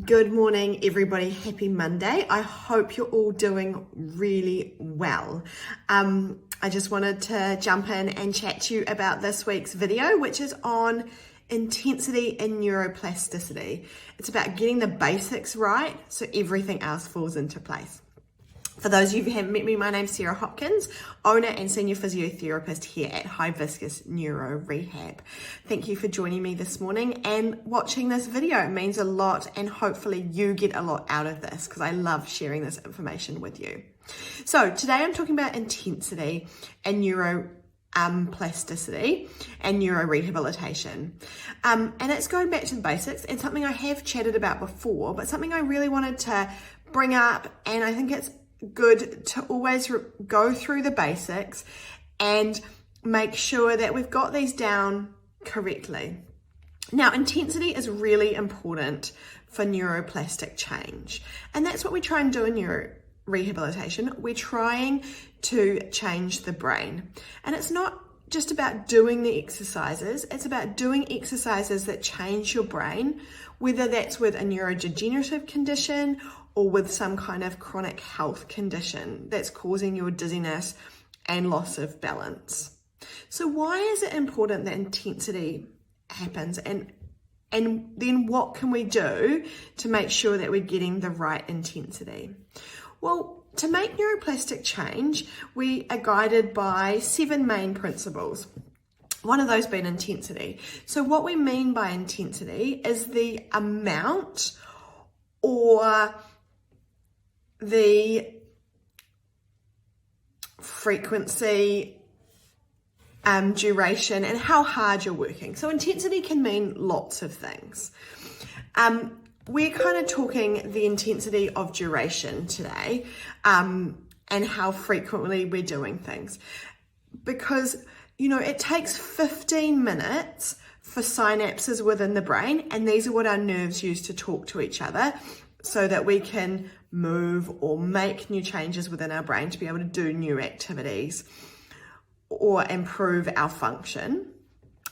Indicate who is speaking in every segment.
Speaker 1: Good morning, everybody. Happy Monday. I hope you're all doing really well. I just wanted to jump in and chat to you about this week's video, which is on intensity and neuroplasticity. It's about getting the basics right so everything else falls into place. For those of you who haven't met me, my name's Sarah Hopkins, owner and senior physiotherapist here at High Viscous Neuro Rehab. Thank you for joining me this morning and watching this video. It means a lot, and hopefully you get a lot out of this because I love sharing this information with you. So today I'm talking about intensity and neuroplasticity and neuro rehabilitation. And it's going back to the basics and something I have chatted about before, but something I really wanted to bring up, and I think it's good to always go through the basics and make sure that we've got these down correctly. Now, intensity is really important for neuroplastic change, and that's what we try and do in neuro rehabilitation. We're trying to change the brain, and it's not just about doing the exercises, it's about doing exercises that change your brain, whether that's with a neurodegenerative condition or with some kind of chronic health condition that's causing your dizziness and loss of balance. So why is it important that intensity happens, and then what can we do to make sure that we're getting the right intensity? Well, to make neuroplastic change, we are guided by 7 main principles. One of those being intensity. So what we mean by intensity is the amount or the frequency, duration, and how hard you're working. So intensity can mean lots of things. We're kind of talking the intensity of duration today, and how frequently we're doing things. Because, it takes 15 minutes for synapses within the brain, and these are what our nerves use to talk to each other so that we can move or make new changes within our brain to be able to do new activities or improve our function.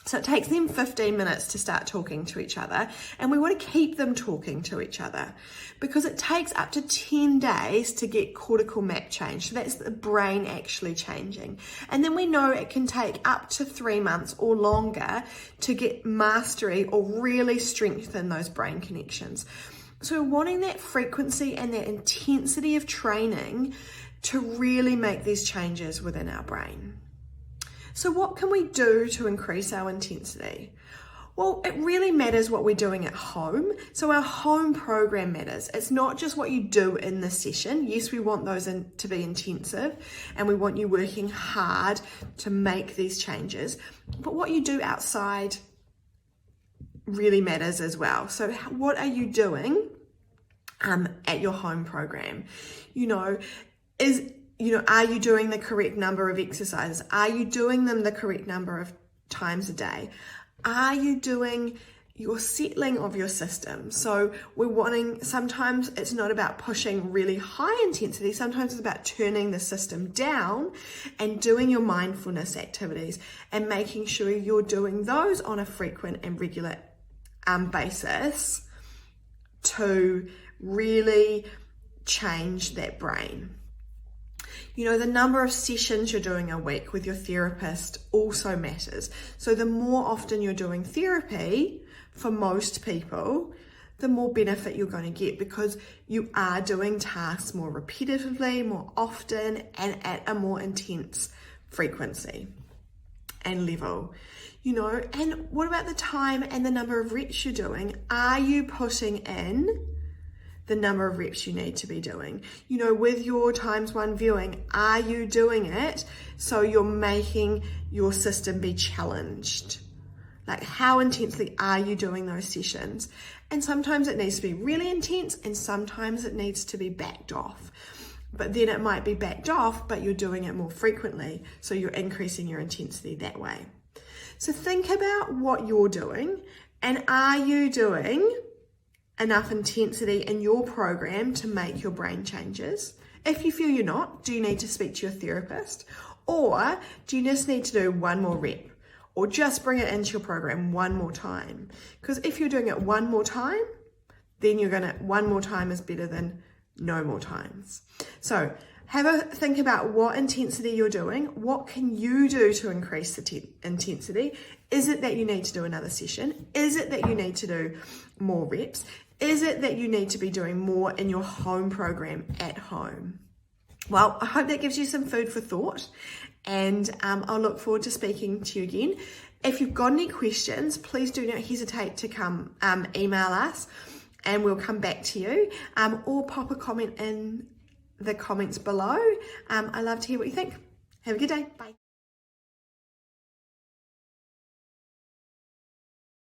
Speaker 1: So it takes them 15 minutes to start talking to each other, and we want to keep them talking to each other because it takes up to 10 days to get cortical map change. So that's the brain actually changing. And then we know it can take up to 3 months or longer to get mastery or really strengthen those brain connections. So we're wanting that frequency and that intensity of training to really make these changes within our brain. So what can we do to increase our intensity? Well, it really matters what we're doing at home. So our home program matters. It's not just what you do in the session. Yes, we want those to be intensive, and we want you working hard to make these changes. But what you do outside really matters as well. So what are you doing at your home program? Are you doing the correct number of exercises? Are you doing them the correct number of times a day? Are you doing your settling of your system? So sometimes it's not about pushing really high intensity. Sometimes it's about turning the system down and doing your mindfulness activities and making sure you're doing those on a frequent and regular basis to really change that brain. The number of sessions you're doing a week with your therapist also matters. So the more often you're doing therapy, for most people, the more benefit you're going to get because you are doing tasks more repetitively, more often, and at a more intense frequency and level. And what about the time and the number of reps you're doing? Are you putting in the number of reps you need to be doing? With your ×1 viewing, are you doing it so you're making your system be challenged? Like, how intensely are you doing those sessions? And sometimes it needs to be really intense, and sometimes it needs to be backed off. But then it might be backed off, but you're doing it more frequently, so you're increasing your intensity that way. So think about what you're doing, and are you doing enough intensity in your program to make your brain changes? If you feel you're not, do you need to speak to your therapist? Or do you just need to do one more rep? Or just bring it into your program one more time? Because if you're doing it one more time, then you're gonna, one more time is better than no more times. So have a think about what intensity you're doing. What can you do to increase the intensity? Is it that you need to do another session? Is it that you need to do more reps? Is it that you need to be doing more in your home program at home? Well, I hope that gives you some food for thought, and I'll look forward to speaking to you again. If you've got any questions, please do not hesitate to come email us, and we'll come back to you, or pop a comment in the comments below. I love to hear what you think. Have a good day. Bye.